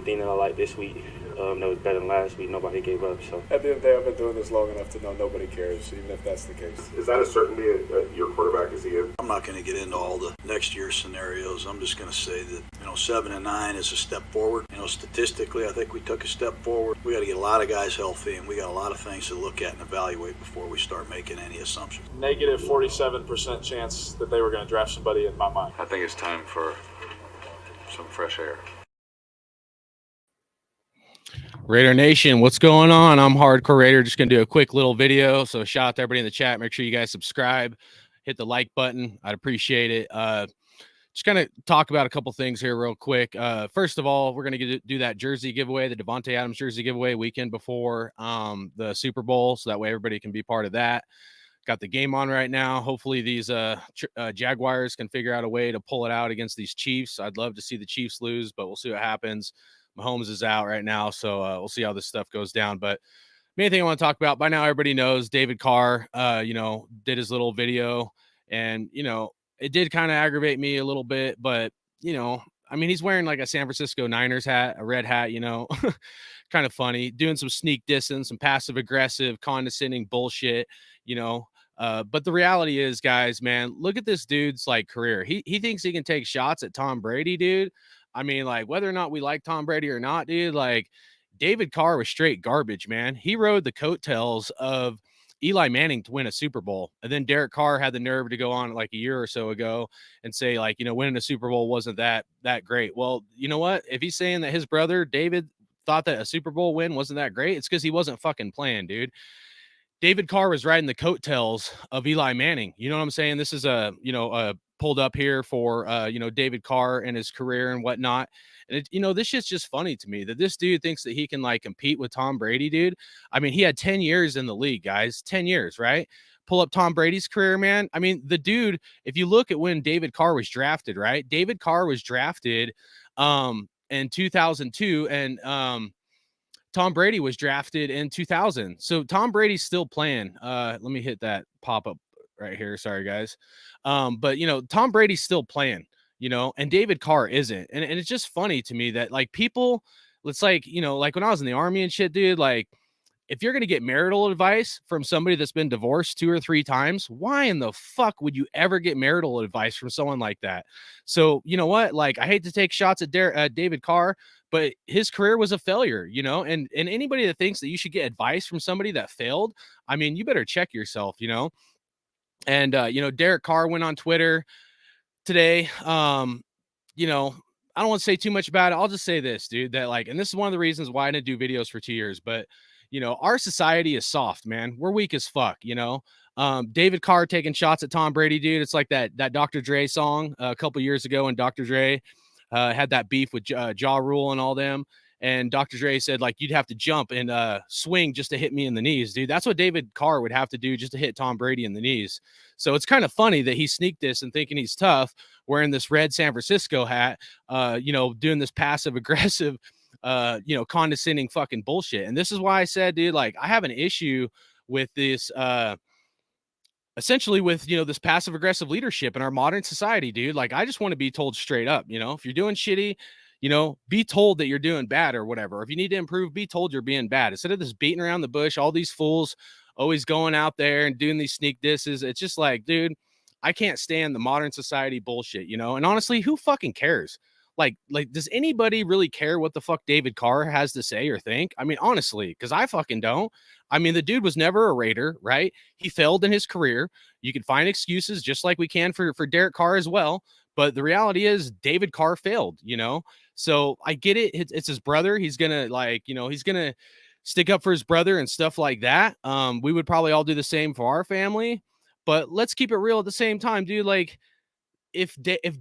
the thing that I like this week that was better than last week. Nobody gave up. So at the end of the day, I've been doing this long enough to know nobody cares, even if that's the case. Is that a certainty that your quarterback is here? I'm not going to get into all the next year scenarios. I'm just going to say that 7-9 is a step forward. Statistically, I think we took a step forward. We got to get a lot of guys healthy, and we got a lot of things to look at and evaluate before we start making any assumptions. Negative 47% chance that they were going to draft somebody in my mind. I think it's time for some fresh air. Raider Nation, what's going on? I'm Hardcore Raider. Just going to do a quick little video. So shout out to everybody in the chat. Make sure you guys subscribe, hit the like button. I'd appreciate it. Just kind of talk about a couple things here real quick. First of all, we're going to do that jersey giveaway, the Davante Adams jersey giveaway weekend before the Super Bowl. So that way everybody can be part of that. Got the game on right now. Hopefully these Jaguars can figure out a way to pull it out against these Chiefs. I'd love to see the Chiefs lose, but we'll see what happens. Mahomes is out right now, so we'll see how this stuff goes down. But main thing I want to talk about, by now everybody knows David Carr, did his little video, and, it did kind of aggravate me a little bit, but, he's wearing like a San Francisco Niners hat, a red hat, kind of funny, doing some sneak distance, some passive aggressive, condescending bullshit, but the reality is, guys, man, look at this dude's like career. He thinks he can take shots at Tom Brady, dude. Whether or not we like Tom Brady or not, dude, like David Carr was straight garbage, man. He rode the coattails of Eli Manning to win a Super Bowl. And then Derek Carr had the nerve to go on like a year or so ago and say, like, winning a Super Bowl wasn't that great. Well, you know what? If he's saying that his brother David thought that a Super Bowl win wasn't that great, it's because he wasn't fucking playing, dude. David Carr was riding the coattails of Eli Manning. You know what I'm saying? This is a pulled up here for, David Carr and his career and whatnot. And this shit's just funny to me that this dude thinks that he can like compete with Tom Brady, dude. He had 10 years in the league, guys, 10 years, right? Pull up Tom Brady's career, man. The dude, if you look at when David Carr was drafted, right? David Carr was drafted in 2002 and Tom Brady was drafted in 2000. So Tom Brady's still playing. Let me hit that pop up right here. Sorry, guys. But Tom Brady's still playing, and David Carr isn't. And it's just funny to me that like people, it's like, like when I was in the army and shit, dude, like if you're going to get marital advice from somebody that's been divorced 2 or 3 times, why in the fuck would you ever get marital advice from someone like that? So, you know what? Like, I hate to take shots at David Carr, but his career was a failure, and anybody that thinks that you should get advice from somebody that failed, you better check yourself, And, Derek Carr went on Twitter today. I don't want to say too much about it. I'll just say this, dude, that like, and this is one of the reasons why I didn't do videos for 2 years, but our society is soft, man. We're weak as fuck, David Carr taking shots at Tom Brady, dude. It's like that Dr. Dre song a couple years ago when Dr. Dre had that beef with Ja Rule and all them. And Dr. Dre said, like, you'd have to jump and swing just to hit me in the knees, dude. That's what David Carr would have to do just to hit Tom Brady in the knees. So it's kind of funny that he sneaked this and thinking he's tough, wearing this red San Francisco hat, doing this passive aggressive, condescending fucking bullshit. And this is why I said, dude, like, I have an issue with this, essentially with, this passive aggressive leadership in our modern society, dude. Like, I just want to be told straight up, if you're doing shitty, be told that you're doing bad or whatever. If you need to improve, be told you're being bad. Instead of this beating around the bush, all these fools always going out there and doing these sneak disses. It's just like, dude, I can't stand the modern society bullshit, And honestly, who fucking cares? Like, does anybody really care what the fuck David Carr has to say or think? Honestly, because I fucking don't. The dude was never a Raider, right? He failed in his career. You can find excuses just like we can for Derek Carr as well. But the reality is David Carr failed, So I get it. It's his brother. He's going to he's going to stick up for his brother and stuff like that. We would probably all do the same for our family, but let's keep it real at the same time, dude. Like if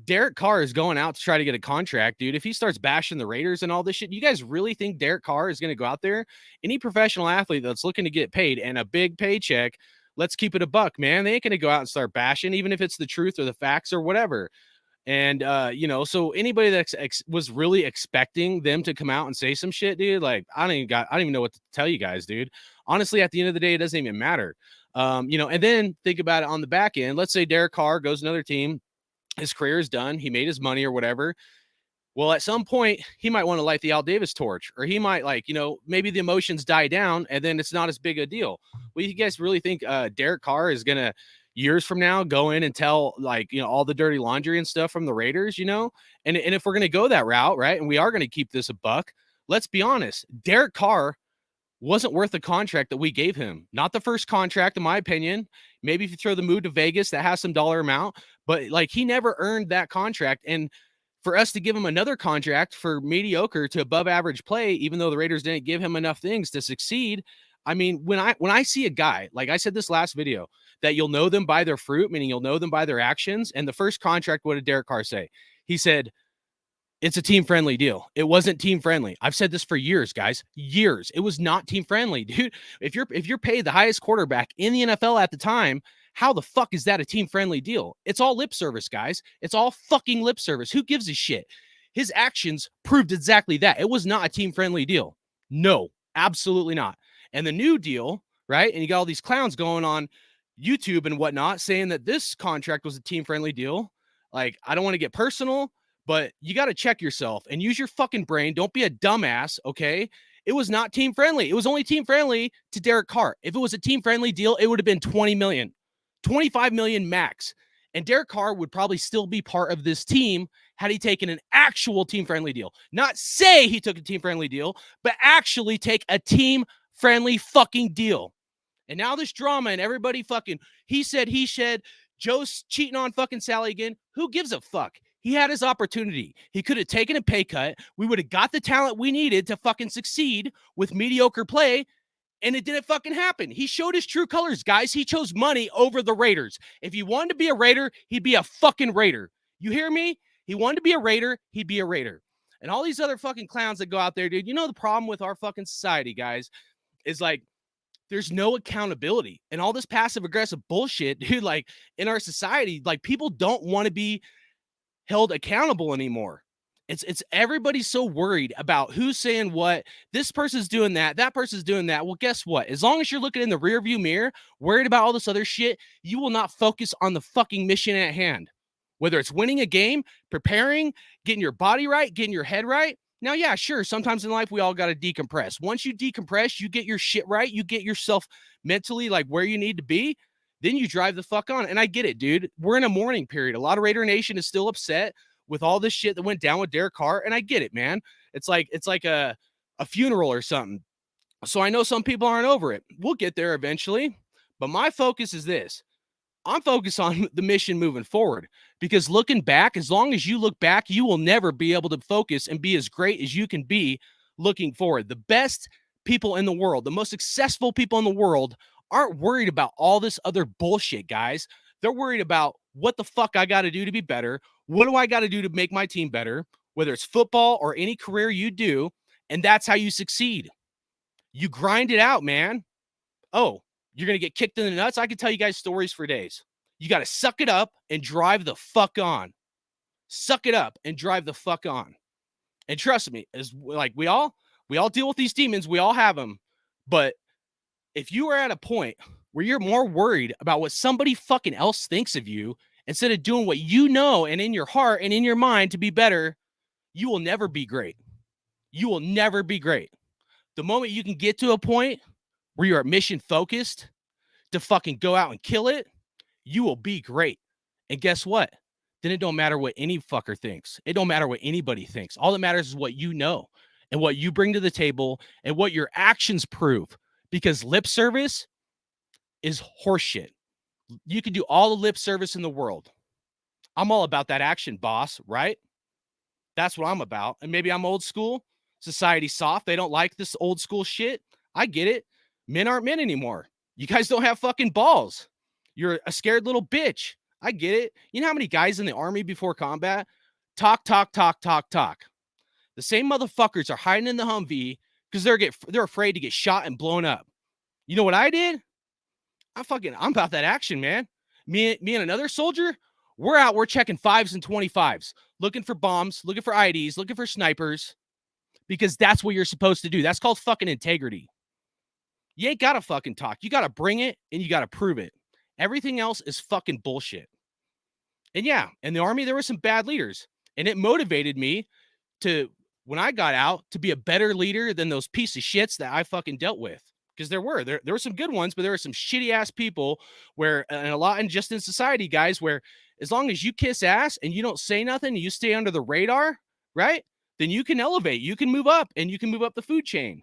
Derek Carr is going out to try to get a contract, dude, if he starts bashing the Raiders and all this shit, you guys really think Derek Carr is going to go out there? Any professional athlete that's looking to get paid and a big paycheck, let's keep it a buck, man. They ain't going to go out and start bashing, even if it's the truth or the facts or whatever. And, so anybody that was really expecting them to come out and say some shit, dude, like, I don't even know what to tell you guys, dude. Honestly, at the end of the day, it doesn't even matter. And then think about it on the back end. Let's say Derek Carr goes to another team. His career is done. He made his money or whatever. Well, at some point, he might want to light the Al Davis torch, or he might maybe the emotions die down and then it's not as big a deal. Well, you guys really think Derek Carr is going to years from now go in and tell all the dirty laundry and stuff from the Raiders, And if we're going to go that route, right, and we are going to keep this a buck, let's be honest. Derek Carr wasn't worth the contract that we gave him. Not the first contract, in my opinion. Maybe if you throw the move to Vegas, that has some dollar amount, but he never earned that contract. And for us to give him another contract for mediocre to above average play, even though the Raiders didn't give him enough things to succeed. I mean, when I see a guy, like I said this last video, that you'll know them by their fruit, meaning you'll know them by their actions. And the first contract, what did Derek Carr say? He said, it's a team-friendly deal. It wasn't team-friendly. I've said this for years, guys. Years. It was not team-friendly, dude. If you're paid the highest quarterback in the NFL at the time, how the fuck is that a team-friendly deal? It's all lip service, guys. It's all fucking lip service. Who gives a shit? His actions proved exactly that. It was not a team-friendly deal. No, absolutely not. And the new deal, right? And you got all these clowns going on YouTube and whatnot saying that this contract was a team-friendly deal. I don't want to get personal, but you got to check yourself and use your fucking brain. Don't be a dumbass, okay? It was not team-friendly. It was only team-friendly to Derek Carr. If it was a team-friendly deal, it would have been $20 million. 25 million max. And Derek Carr would probably still be part of this team had he taken an actual team-friendly deal. Not say he took a team-friendly deal, but actually take a team-friendly fucking deal. And now this drama and everybody fucking, he said, Joe's cheating on fucking Sally again. Who gives a fuck? He had his opportunity. He could have taken a pay cut. We would have got the talent we needed to fucking succeed with mediocre play. And it didn't fucking happen. He showed his true colors, guys. He chose money over the Raiders. If he wanted to be a Raider, he'd be a fucking Raider. You hear me? He wanted to be a Raider, he'd be a Raider. And all these other fucking clowns that go out there, dude, the problem with our fucking society, guys, is there's no accountability. And all this passive-aggressive bullshit, dude, in our society, people don't want to be held accountable anymore. It's everybody's so worried about who's saying what. This person's doing that. That person's doing that. Well, guess what? As long as you're looking in the rearview mirror, worried about all this other shit, you will not focus on the fucking mission at hand. Whether it's winning a game, preparing, getting your body right, getting your head right. Now, yeah, sure. Sometimes in life, we all got to decompress. Once you decompress, you get your shit right. You get yourself mentally where you need to be. Then you drive the fuck on. And I get it, dude. We're in a mourning period. A lot of Raider Nation is still upset with all this shit that went down with Derek Carr. And I get it, man. It's like a funeral or something. So I know some people aren't over it. We'll get there eventually. But my focus is this. I'm focused on the mission moving forward, because looking back, as long as you look back, you will never be able to focus and be as great as you can be looking forward. The best people in the world, the most successful people in the world aren't worried about all this other bullshit, guys. They're worried about what the fuck I got to do to be better. What do I got to do to make my team better? Whether it's football or any career you do. And that's how you succeed. You grind it out, man. Oh, you're going to get kicked in the nuts. I can tell you guys stories for days. You got to suck it up and drive the fuck on. Suck it up and drive the fuck on. And trust me, as we all deal with these demons. We all have them. But if you are at a point where you're more worried about what somebody fucking else thinks of you instead of doing what you know and in your heart and in your mind to be better, you will never be great. You will never be great. The moment you can get to a point where you're mission focused to fucking go out and kill it, you will be great. And guess what? Then it don't matter what any fucker thinks. It don't matter what anybody thinks. All that matters is what you know and what you bring to the table and what your actions prove. Because lip service is horseshit. You can do all the lip service in the world. I'm all about that action, boss, right? That's what I'm about. And maybe I'm old school. Society's soft. They don't like this old school shit. I get it. Men aren't men anymore. You guys don't have fucking balls. You're a scared little bitch. I get it. You know how many guys in the army before combat talk. The same motherfuckers are hiding in the Humvee because they're afraid to get shot and blown up. You know what I did? I'm about that action, man. Me and another soldier, we're checking 5s and 25s, looking for bombs, looking for IDs, looking for snipers, because that's what you're supposed to do. That's called fucking integrity. You ain't got to fucking talk. You got to bring it and you got to prove it. Everything else is fucking bullshit. And yeah, in the army, there were some bad leaders, and it motivated me when I got out, to be a better leader than those piece of shits that I fucking dealt with. Because there were some good ones, but there were some shitty ass people where, and a lot in just in society, guys, where as long as you kiss ass and you don't say nothing, you stay under the radar, right? Then you can elevate, you can move up, and you can move up the food chain.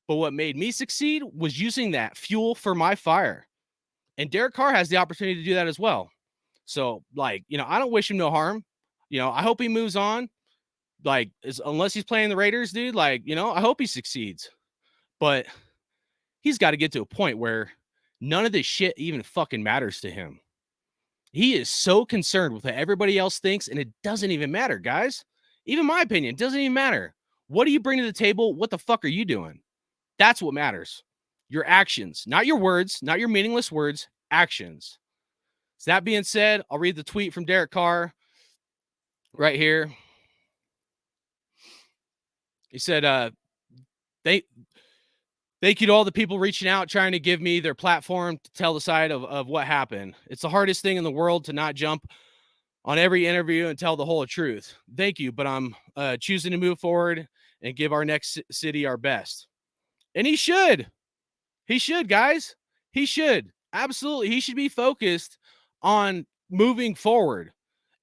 But what made me succeed was using that fuel for my fire. And Derek Carr has the opportunity to do that as well. So, like, you know, I don't wish him no harm. You know, I hope he moves on. Like, unless he's playing the Raiders, dude, like, you know, I hope he succeeds. But he's got to get to a point where none of this shit even fucking matters to him. He is so concerned with what everybody else thinks, and it doesn't even matter, guys. Even my opinion, it doesn't even matter. What do you bring to the table? What the fuck are you doing? That's what matters. Your actions, not your words, not your meaningless words, actions. So that being said, I'll read the tweet from Derek Carr right here. He said, thank you to all the people reaching out, trying to give me their platform to tell the side of what happened. It's the hardest thing in the world to not jump on every interview and tell the whole truth. Thank you, but I'm choosing to move forward and give our next city our best. And he should. He should, guys. He should. Absolutely. He should be focused on moving forward.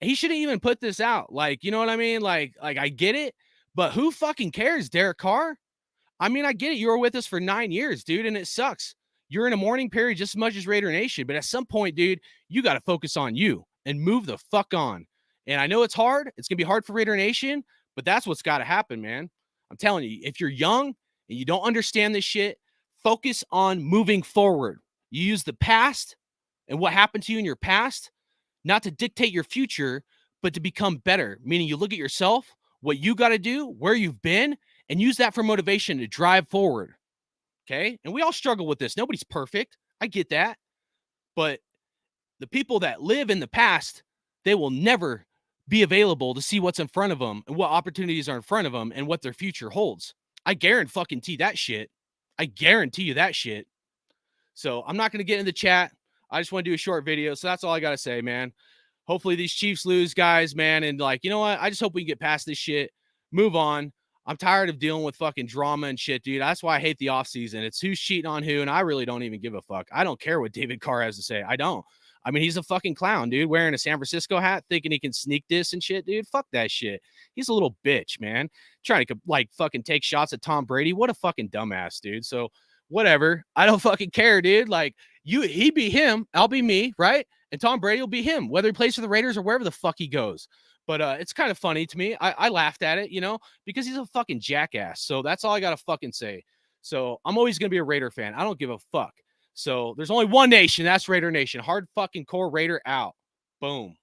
He shouldn't even put this out. Like, you know what I mean? Like I get it, but who fucking cares, Derek Carr? I mean, I get it. You were with us for 9 years, dude, and it sucks. You're in a mourning period just as much as Raider Nation, but at some point, dude, you got to focus on you and move the fuck on. And I know it's hard. It's going to be hard for Raider Nation, but that's what's got to happen, man. I'm telling you, if you're young and you don't understand this shit, focus on moving forward. You use the past and what happened to you in your past, not to dictate your future, but to become better. Meaning you look at yourself, what you got to do, where you've been, and use that for motivation to drive forward. Okay. And we all struggle with this. Nobody's perfect. I get that. But the people that live in the past, they will never be available to see what's in front of them and what opportunities are in front of them and what their future holds. I guarantee that shit. I guarantee you that shit. So I'm not going to get in the chat. I just want to do a short video. So that's all I got to say, man. Hopefully these Chiefs lose, guys, man. And like, you know what? I just hope we can get past this shit. Move on. I'm tired of dealing with fucking drama and shit, dude. That's why I hate the offseason. It's who's cheating on who, and I really don't even give a fuck. I don't care what David Carr has to say. I don't. I mean, he's a fucking clown, dude, wearing a San Francisco hat, thinking he can sneak this and shit, dude. Fuck that shit. He's a little bitch, man. Trying to, like, fucking take shots at Tom Brady. What a fucking dumbass, dude. So, whatever. I don't fucking care, dude. Like, he be him. I'll be me, right? And Tom Brady will be him, whether he plays for the Raiders or wherever the fuck he goes. But it's kind of funny to me. I laughed at it, you know, because he's a fucking jackass. So that's all I got to fucking say. So I'm always going to be a Raider fan. I don't give a fuck. So there's only one nation. That's Raider Nation. Hard fucking core Raider out. Boom.